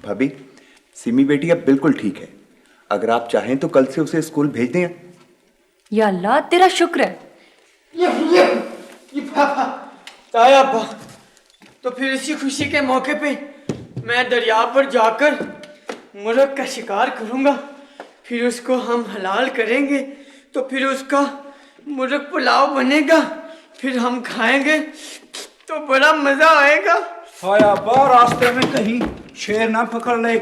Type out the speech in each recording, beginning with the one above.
भाभी, सिमी बेटी अब बिल्कुल ठीक है। अगर आप चाहें तो कल से उसे स्कूल भेज दें। या अल्लाह, तेरा शुक्र है। ये पापा, ताया अब्बा, तो फिर इसी खुशी के मौके पे मैं दरिया पर जाकर मुर्ग का शिकार करूंगा, फिर उसको हम हलाल करेंगे, तो फिर उसका मुर्ग पुलाव बनेगा, फिर हम खाएंगे तो बड़ा मजा आएगा। हाय अब्बा, रास्ते में कहीं शेर ना पकड़ ले।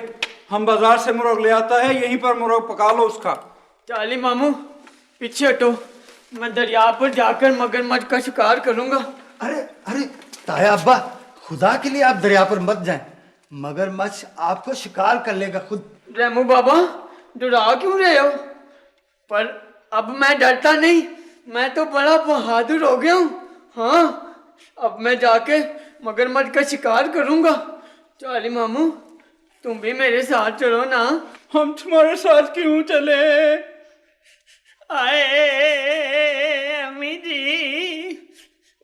हम बाजार से मुर्ग ले आता है, यहीं पर मुर्ग पका लो उसका। चाली मामू पीछे हटो, मैं दरिया पर जाकर मगरमच्छ का शिकार करूंगा। अरे अरे ताया अब्बा, खुदा के लिए आप दरिया पर मत जाएं, मगरमच्छ आपको शिकार कर लेगा खुद। रेमू बाबा, डरा क्यों रहे हो? पर अब मैं डरता नहीं, मैं तो बड़ा बहादुर हो गया हूँ। हाँ, अब मैं जाके मगरमच्छ का शिकार करूंगा। चाली मामू, तुम भी मेरे साथ चलो ना। हम तुम्हारे साथ क्यों चले? आए अम्मी जी,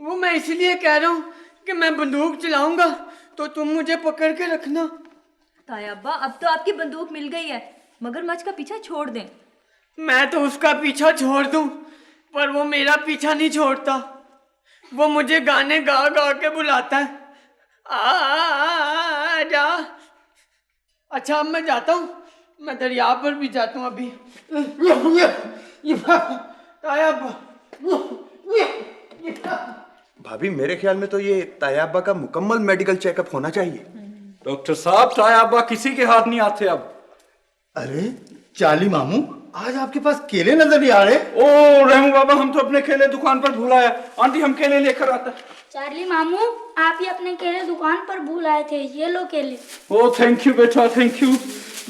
वो मैं इसलिए कह रहा हूँ कि मैं बंदूक चलाऊंगा तो तुम मुझे पकड़ के रखना। ताया अब्बा, अब तो आपकी बंदूक मिल गई है, मगरमच्छ का पीछा छोड़ दें। मैं तो उसका पीछा छोड़ दूं, पर वो मेरा पीछा नहीं छोड़ता। वो मुझे गाने गा गा के बुलाता है, आ जा। अच्छा, अब मैं जाता हूँ, मैं दरिया पर भी जाता हूँ अभी। भाभी, मेरे ख्याल में तो ये तायाबा का मुकम्मल मेडिकल चेकअप होना चाहिए। डॉक्टर साहब, ताया अब्बा किसी के हाथ नहीं आते अब। अरे चाली मामू, आज आपके पास केले नजर नहीं आ रहे। ओ रेमू बाबा, हम तो अपने केले दुकान पर भूल आया। आंटी, हम केले लेकर आते हैं। चार्ली मामू, आप ही अपने केले दुकान पर भूल आए थे, ये लो केले। ओ थैंक यू बेटा, थैंक यू।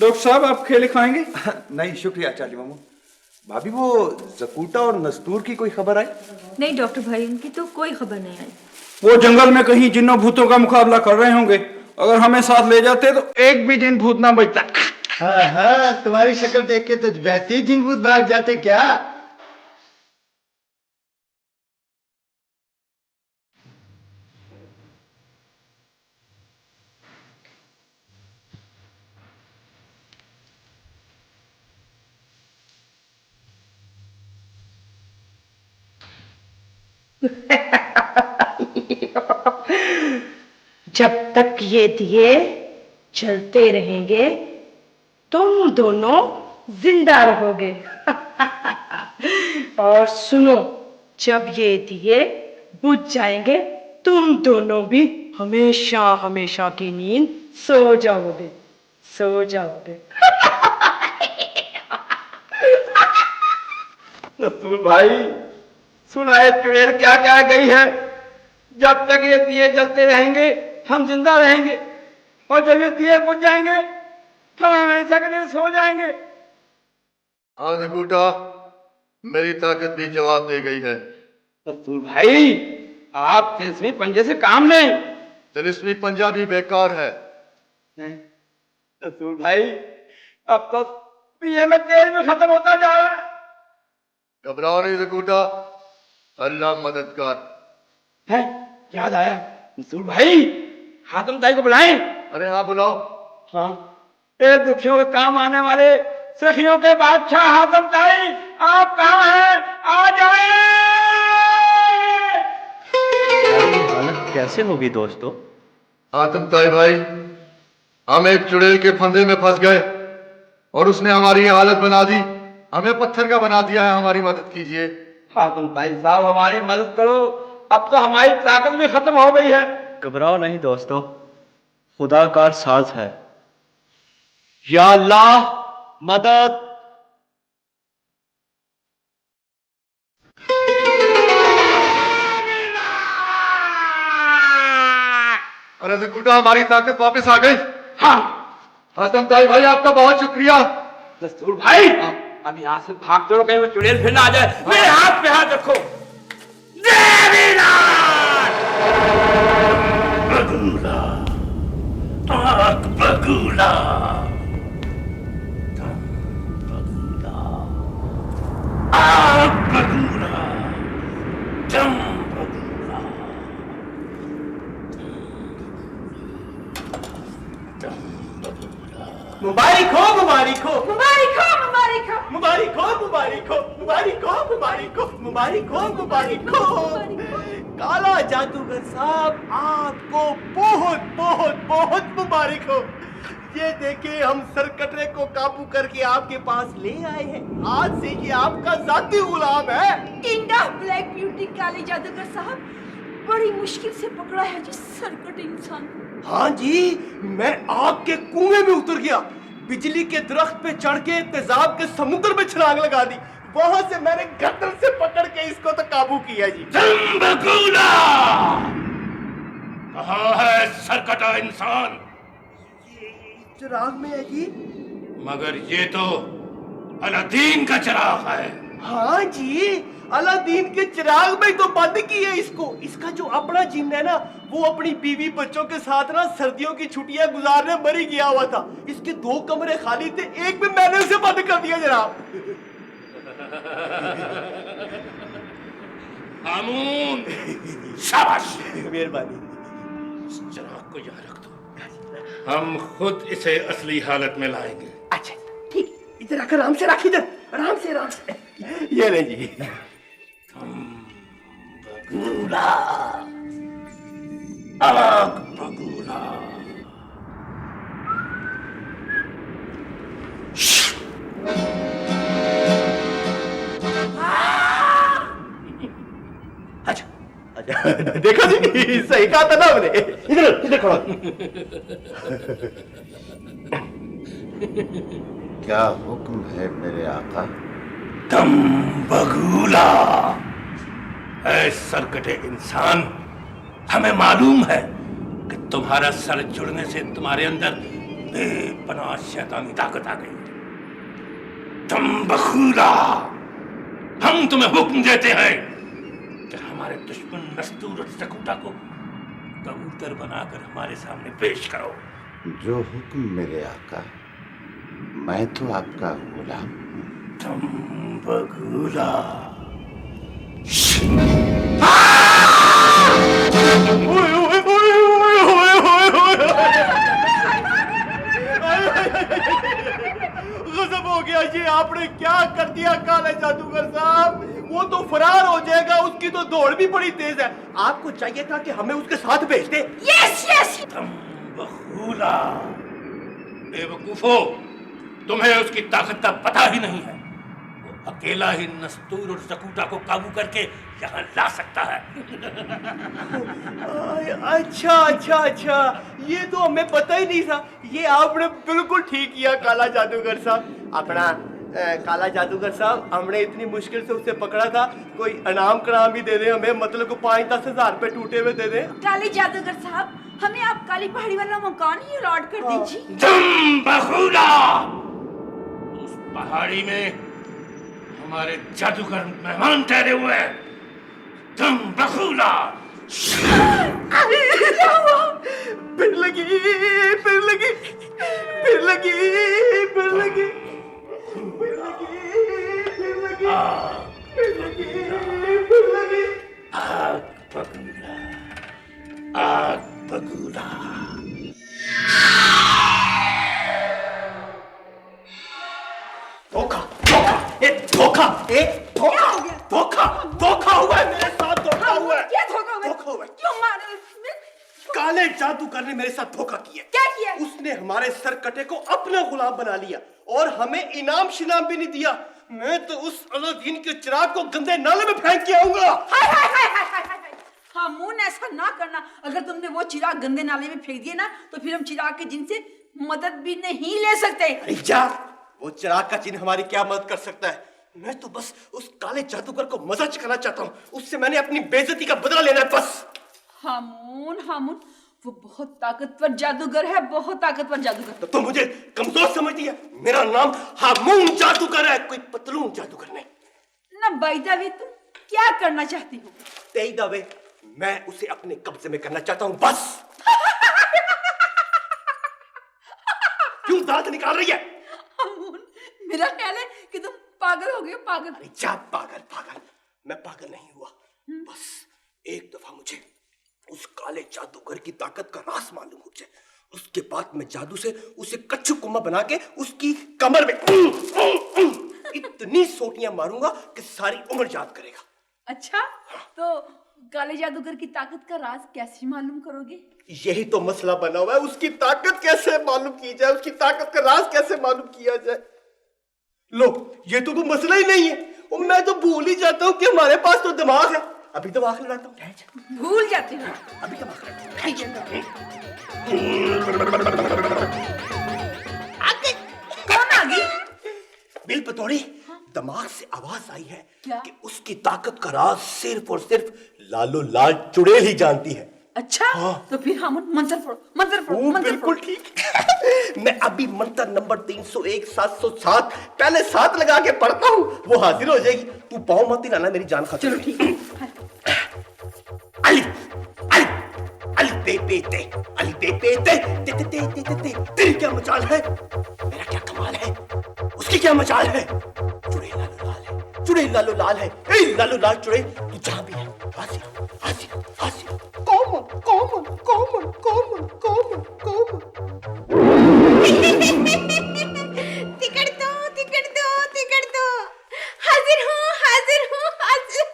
डॉक्टर साहब, आप केले खाएंगे? नहीं शुक्रिया चाली मामू। भाभी, वो जकूटा और नस्तूर की कोई खबर आई? नहीं डॉक्टर भाई, उनकी तो कोई खबर नहीं आई। वो जंगल में कहीं जिन्नों भूतों का मुकाबला कर रहे होंगे। अगर हमें साथ ले जाते तो एक भी जिन भूत ना बचता। हाँ हाँ, तुम्हारी शक्ल देख के तो वैसे ही जिन भूत भाग जाते क्या। जब तक ये दिए चलते रहेंगे, तुम दोनों जिंदा रहोगे। और सुनो, जब ये दिए बुझ जाएंगे, तुम दोनों भी हमेशा हमेशा की नींद सो जाओगे, सो जाओगे। नस्तूर भाई, सुनाए चुड़ैल क्या क्या गई है? जब तक ये दिए जलते रहेंगे हम जिंदा रहेंगे, और जब ये दिए बुझ जाएंगे हम हमेशा के लिए सो जाएंगे। हाँ नगूटा, मेरी ताकत भी जवाब दे गई है। नस्तूर भाई, आप तिलस्मी पंजे से काम नहीं। तिलिस्मी पंजा भी बेकार है। नस्तूर भाई, अब तो पिए में तेल भी खत्म होता जा रहा है। घबराओ नहीं नगूटा, अल्लाह मददगार है। याद आया, नस्तूर भाई, हातिम ताई को बुलाएं। अरे हाँ, बुलाओ। हाँ, ये दुखियों के काम आने वाले सखियों के बादशाह हातिम ताई, आप कहाँ हैं? आ जाए। हालत कैसे होगी दोस्तों? हातिम ताई भाई, हम एक चुड़ैल के फंदे में फंस गए और उसने हमारी हालत बना दी, हमें पत्थर का बना दिया है। हमारी मदद कीजिए। हातिम ताई साहब, हमारी मदद करो, अब तो हमारी ताकत भी खत्म हो गई है। घबराओ नहीं दोस्तों, खुदा का साथ है। या अल्लाह, मदद। अरे नगूटा, हमारी ताकत वापस आ गई। हाँ हातिम ताई भाई, आपका बहुत शुक्रिया। नस्तूर भाई, अब यहाँ से भाग चलो, कहीं वो चुड़ैल फिर ना आ जाए। मेरे हाथ पे हाथ रखो। बगुला, आग बगुला, बगुला, आग बगुला, दम बगुला, दम बगुला। मुबारक हो, मुबारक हो। काला जादूगर साहब, आपको बहुत बहुत बहुत मुबारक हो। ये देखिए, हम सरकटरे को काबू करके आपके पास ले आए हैं। आज से ये आपका जाती गुलाम है। किंग ऑफ ब्लैक ब्यूटी काले जादूगर साहब, बड़ी मुश्किल से पकड़ा है जिस सरकट इंसान को। हाँ जी, मैं आग के कुएं में उतर गया, बिजली के दरख्त पे चढ़ के तेजाब के समुद्र में छलांग लगा दी। वहां से मैंने गर्दन से पकड़ के इसको तो काबू किया जी। जम्बगुला! कहाँ है सरकटा इंसान? चिराग में है जी। मगर ये तो अलादीन का चिराग है। हाँ जी, अलादीन के चिराग में तो बंद की है इसको। इसका जो अपना जिन्न है ना, वो अपनी बीवी बच्चों के साथ ना सर्दियों की छुट्टियां गुजारने मरी गया हुआ था। इसके 2 कमरे खाली थे, एक में मैंने उसे बंद कर दिया जनाब। हामून, शाबाश। मेहरबानी। इस चिराग को यहाँ रख दो, हम खुद इसे असली हालत में लाएंगे। अच्छा ठीक, इधर आकर आराम से रख, इधर आराम से आराम से। ये ले जी। बगुला, आग बगुला। अच्छा अच्छा, देखा जी, सही कहा था ना हमने। इधर इधर खड़ा। क्या हुक्म है मेरे आका? दम बगुला। ऐ सरकटे इंसान, हमें मालूम है कि तुम्हारा सर जुड़ने से तुम्हारे अंदर बेपनाह शैतानी ताकत आ गई। दम बगुला, हम तुम्हें हुक्म देते हैं कि हमारे दुश्मन नस्तूर और सकूटा को कबूतर बनाकर हमारे सामने पेश करो। जो हुक्म मेरे आका, मैं तो आपका गुलाम। दम बगुला। गजब हो गया जी, आपने क्या कर दिया काले जादूगर साहब। वो तो फरार हो जाएगा, उसकी तो दौड़ भी बड़ी तेज है। आपको चाहिए था कि हमें उसके साथ भेज दे। Yes yes. दम बगुला, बेवकूफो, तुम्हें उसकी ताकत का पता ही नहीं है। वो अकेला ही नस्तूर और सकूटा को काबू करके यहाँ ला सकता है। अच्छा अच्छा अच्छा, ये तो हमें पता ही नहीं था। ये आपने बिल्कुल ठीक किया काला जादूगर साहब। अपना काला जादूगर साहब, हमने इतनी मुश्किल से उसे पकड़ा था। कोई इनाम कनाम भी दे दे हमें, मतलब को 5-10 हजार रुपए टूटे हुए दे दे। काले जादूगर साहब, हमें आप काली पहाड़ी वाला मकान ही अलॉट कर दीजिए। दम बगुला, उस पहाड़ी में हमारे जादूगर मेहमान ठहरे हुए हैं। दम बगुला। फिर लगी, फिर लगी, फिर लगी, फिर लगी, फिर लगी, फिर लगी, फिर लगी, फिर लगी। आग बगुला, आग बगुला। धोखा, धोखा, एक धोखा, एक धोखा, धोखा, धोखा हुआ है मेरे साथ, धोखा हुआ है। क्या धोखा हुआ? धोखा हुआ है। क्यों मारे? काले जादूगर ने मेरे साथ धोखा किया। क्या किया? उसने हमारे सरकटे को अपना गुलाम बना लिया और हमें इनाम शिनाम भी नहीं दिया। मैं तो उस अलादीन के चिराग को गंदे नाले में फेंक के आऊंगा। हाय हाय हाय हाय हाय हाय। हामून, ऐसा ना करना। अगर तुमने वो चिराग गंदे नाले में फेंक दिया ना, तो फिर हम चिराग के जिन से मदद भी नहीं ले सकते। अरे जा, वो चिराग का चिन्ह हमारी क्या मदद कर सकता है। मैं तो बस उस काले जादूगर को मजा चखाना चाहता हूँ। उससे मैंने अपनी बेइज्जती का बदला लेना है बस। हामून, हामून, वो बहुत ताकतवर जादूगर है, बहुत ताकतवर जादूगर। तो मुझे कमजोर समझती है। मेरा नाम हामून जादूगर है, कोई पतलून जादूगर नहीं। ना बाइदा वे, तुम क्या करना चाहती हो? तेई दावे, मैं उसे अपने कब्जे में करना चाहता हूँ बस। क्यों दांत निकाल रही है? हामून, मेरा ख्याल है कि तुम पागल हो गए हो, पागल। अरे जा पागल, पागल। मैं पागल नहीं हुआ। बस एक दफा मुझे उस काले जादूगर की ताकत का राज मालूम हो जाए, उसके बाद मैं जादू से उसे कच्चू कुम्मा बना के उसकी कमर में इतनी सोटियां मारूंगा कि सारी उम्र याद करेगा। अच्छा, तो काले जादूगर की ताकत का राज कैसे मालूम करोगे? यही तो मसला बना हुआ है, उसकी ताकत कैसे मालूम की जाए, उसकी ताकत का राज कैसे मालूम किया जाए। लो, ये तो कोई मसला ही नहीं है। और मैं तो भूल ही जाता हूँ कि हमारे पास तो दिमाग है। अभी दिमाग लगाता हूँ। भूल जाते हो? अभी दिमाग लगाता कौन आ गई? बिल पतौड़ी, दिमाग से आवाज आई है क्या? कि उसकी ताकत का राज सिर्फ और सिर्फ लालो लाल चुड़ैल ही जानती है। अच्छा, तो फिर हम मंत्र पढ़ो, मंत्र पढ़ो, वो मंत्र बिल्कुल ठीक। मैं अभी मंत्र नंबर 301 707 पहले 7 लगा के पढ़ता हूँ, वो हाजिर हो जाएगी। तू पाँव मत हिलाना, मेरी जान खतरे में। चलो ठीक है। अली बे बे ते, अली बे बे ते, ते ते ते ते ते ते। तेरी क्या मचाल है, मेरा क्या कमाल है, उसकी क्या मचाल है। चुड़ैल लालो लाल है, चुड़ैल लालो लाल है। ए लालो लाल चुड़ैल, तू जहाँ भी है हाजिर हाजिर हाजिर। Common common common common common common. Ticket दो, टिकट दो, टिकट दो। हाजिर हूँ, हाजिर हूँ, हाजिर।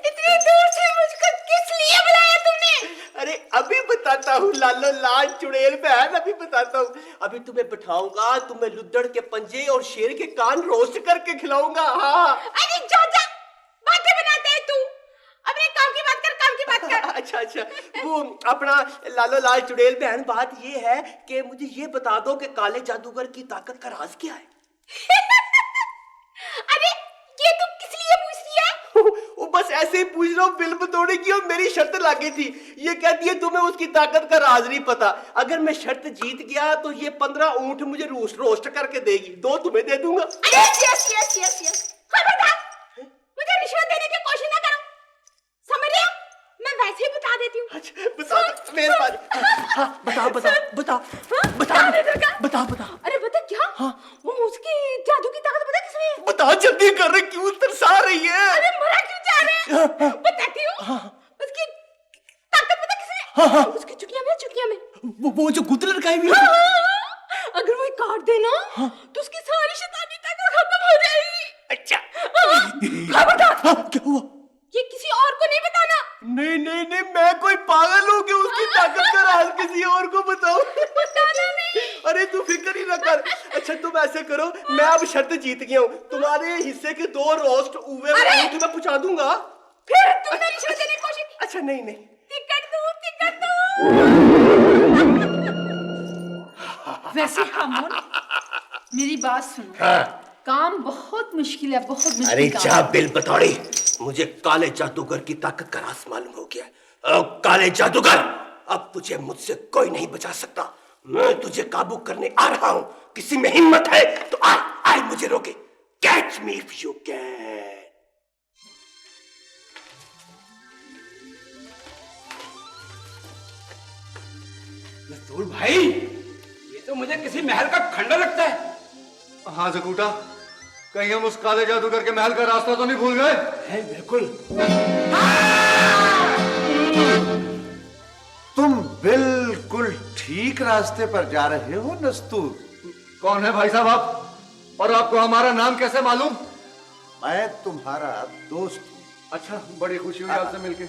इतनी दूर से मुझको किस लिए बुलाया तुमने? अरे अभी बताता हूँ लालो लाल चुड़ैल बहन, अभी बताता हूँ। अभी तुम्हें बिठाऊंगा, तुम्हें लुद्दड़ के पंजे और शेर के कान रोस्ट करके खिलाऊंगा। हाँ। अरे जा जा, बातें बनाते है तू। अपने काम की बात कर, काम की बात कर। अच्छा अच्छा, वो अपना लालो लाल चुड़ैल बहन, बात ये है कि मुझे ये बता दो कि काले जादूगर की ताकत का राज क्या है। अरे ये तुम किस लिए पूछ रही है? वो बस ऐसे ही पूछ रहा हूँ, बिल बतौड़े की, और मेरी शर्त लागी थी। ये कहती है तुम्हें उसकी ताकत का राज नहीं पता। अगर मैं शर्त जीत गया तो ये 15 ऊंट मुझे रोस्ट करके देगी, 2 तुम्हें दे दूंगा। अरे यस यस यस यस, खबरदार मुझे रिश्वत देने की कोशिश ना करो, समझ रहे हो? मैं वैसे ही बता देती हूँ। अच्छा बता दो, मेहरबानी। हाँ बता बता बता बता बता बता। अरे बता क्या? हाँ वो उसकी जादू की ताकत पता किसमें है? बता जल्दी कर रहे, क्यों तरसा रही है। अरे मरा क्यों जा रहे हैं? बताती हूँ। उसकी ताकत पता किसमें है? उसकी चुटिया में, चुटिया में। वो जो गुदल लटकाई हुई है। अगर वो काट देना तो उसकी सारी शैतानी ताकत खत्म हो जाएगी। अच्छा खबरदार, क्या हुआ? ये किसी और को नहीं बताना। नहीं नहीं नहीं, मैं कोई पागल हूँ कि उसकी ताकत का राज किसी और को बताऊं। बताना नहीं। अरे तू फिक्र ही ना कर। अच्छा तुम ऐसे करो, मैं अब शर्त जीत गया हूँ, तुम्हारे हिस्से के 2 रोस्ट हुए ऊँट मैं पहुँचा दूंगा। फिर तुमने रिश्वत देने की कोशिश। अच्छा नहीं नहीं, टिकट दो, टिकट दो। वैसे हामोन, मेरी बात सुनो। हाँ। काम बहुत मुश्किल है, बहुत मुश्किल। अरे काम जा बिल बतौड़ी, मुझे काले जादूगर की ताकत का राज मालूम हो गया। काले जादूगर, अब तुझे मुझसे कोई नहीं बचा सकता। मैं तुझे काबू करने आ रहा हूँ। किसी में हिम्मत है तो आए आए मुझे रोके। Catch me if you can. नस्तूर भाई, ये तो मुझे किसी महल का खंडर लगता है। हाँ जकूटा, कहीं हम उस काले जादूगर के महल का रास्ता तो नहीं भूल गए? है बिल्कुल। तुम बिल्कुल ठीक रास्ते पर जा रहे हो नस्तूर। कौन है भाई साहब आप, और आपको हमारा नाम कैसे मालूम? मैं तुम्हारा दोस्त हूँ। अच्छा, बड़ी खुशी हुई आपसे मिलके।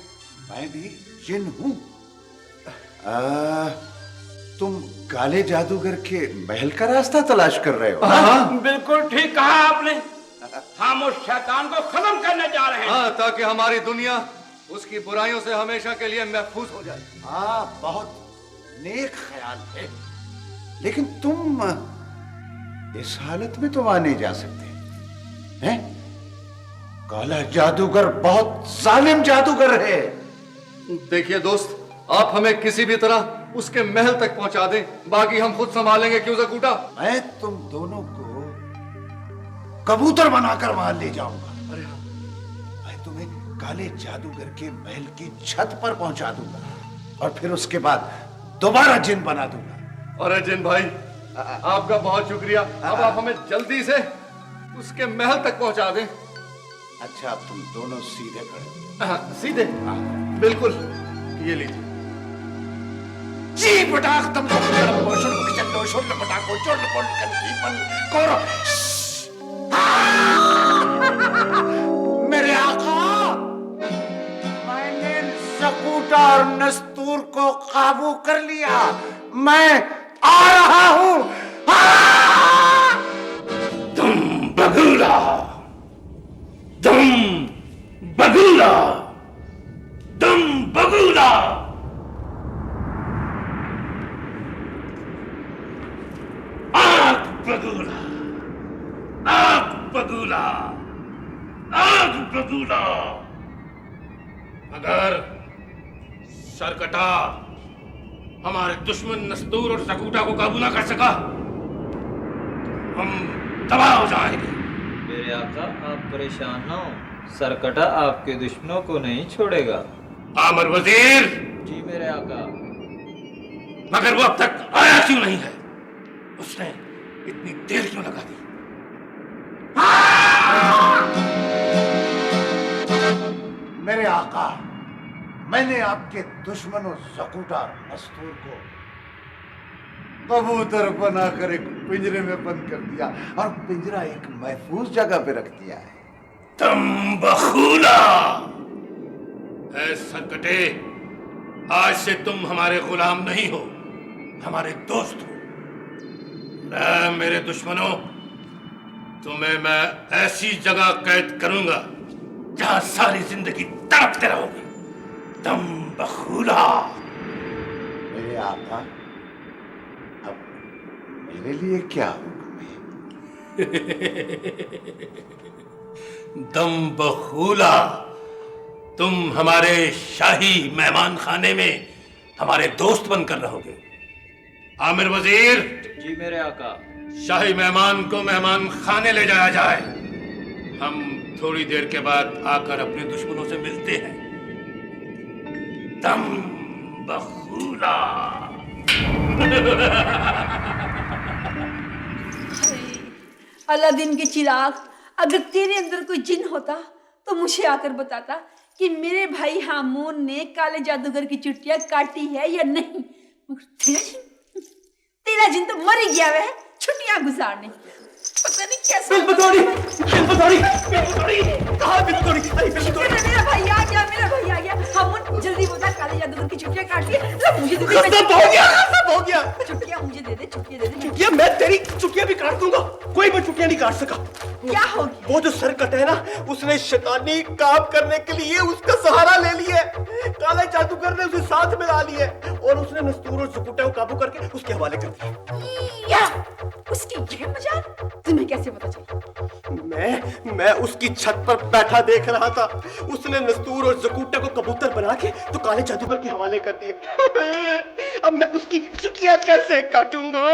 मैं भी जिन हूँ। तुम काले जादूगर के महल का रास्ता तलाश कर रहे हो? हाँ बिल्कुल ठीक कहा आपने। हम उस शैतान को खत्म करने जा रहे हैं। हाँ, ताकि हमारी दुनिया उसकी बुराइयों से हमेशा के लिए महफूज हो जाए। हाँ, बहुत नेक ख्याल है, लेकिन तुम इस हालत में तो वहां नहीं जा सकते हैं? काला जादूगर बहुत जालिम जादूगर है। देखिए दोस्त, आप हमें किसी भी तरह उसके महल तक पहुंचा दें, बाकी हम खुद संभालेंगे। क्यों जकूटा? मैं तुम दोनों को कबूतर बनाकर वहां ले जाऊंगा। अरे मैं तुम्हें काले जादूगर के महल की छत पर पहुंचा दूंगा और फिर उसके बाद दोबारा जिन बना दूंगा। अरे जिन भाई, आपका बहुत शुक्रिया। अब आप हमें जल्दी से उसके महल तक पहुंचा दें। अच्छा, अब तुम दोनों सीधे खड़े। सीधे? बिल्कुल, ये लीजिए। जी बटाक तुम तो चलो छोड़ बटाको छोड़ मैं आ रहा हूं। तुम बगुला, तुम बगुला, तुम बगुला। आग बगुला, आग बगुला, आग बगुला। अगर सरकटा हमारे दुश्मन नस्तूर और सकूटा को काबू ना कर सका, हम तबाह हो जाएंगे। मेरे आका, आप परेशान ना हो, सरकटा आपके दुश्मनों को नहीं छोड़ेगा। आमर वजीर। जी मेरे आका। मगर वो अब तक आया क्यों नहीं है? उसने इतनी देर क्यों लगा दी? मेरे आका, मैंने आपके दुश्मनों सकूटा नस्तूर को कबूतर बनाकर एक पिंजरे में बंद कर दिया और पिंजरा एक महफूज जगह पे रख दिया है। तुम बखूला। ऐ सरकटे, आज से तुम हमारे गुलाम नहीं हो, हमारे दोस्त हो। मेरे दुश्मनों, तुम्हें मैं ऐसी जगह कैद करूंगा जहां सारी जिंदगी तड़पते रहोगे। तुम बखूला। मेरे आका, अब मेरे लिए क्या हुक्म है? दम बखूला, तुम हमारे शाही मेहमान खाने में हमारे दोस्त बनकर रहोगे। आमिर वजीर। जी मेरे आका। शाही मेहमान को मेहमान खाने ले जाया जाए। हम थोड़ी देर के बाद आकर अपने दुश्मनों से मिलते हैं। दम बखूला। अलादीन के चिराग, अगर तेरे अंदर कोई जिन होता तो मुझे आकर बताता कि मेरे भाई हामून ने काले जादूगर की चुटिया काटी है या नहीं। मगर तेरा जिन तो मर ही गया है छुट्टियां गुजारने। पता नहीं कैसे। बिलबतौरी, बिलबतौरी, बिलबतौरी, कहाँ बिलबतौरी? अरे बिलबतौरी, मेरा भाई आ गया, मेरा भाई आ गया। हामून जल्दी बता, काले जादूगर की चुटिया काटी है। ला मुझे दे दे। सब हो गया, सब हो गया। चुटिया मुझे दे दे, चुटिया दे दे। चुटिया, मैं तेरी चुटिया भी काट दूंगा। कोई भी चुटिया नहीं काट सका। क्या हो गया? वो जो सरकट है ना, उसने शैतानी काम करने के लिए उसका सहारा ले लिया है। काला जादूगर ने उसे साथ में ला लिया है और उसने नस्तूर और सुकुटा को काबू करके उसके हवाले कर दिया। उसकी ये मजाक तुम्हें कैसे पता चला? मैं उसकी छत पर बैठा देख रहा था। उसने नस्तूर और जकूटा को कबूतर बना के तो काले जादूगर के हवाले कर दिए। अब मैं उसकी चुटिया कैसे काटूंगा?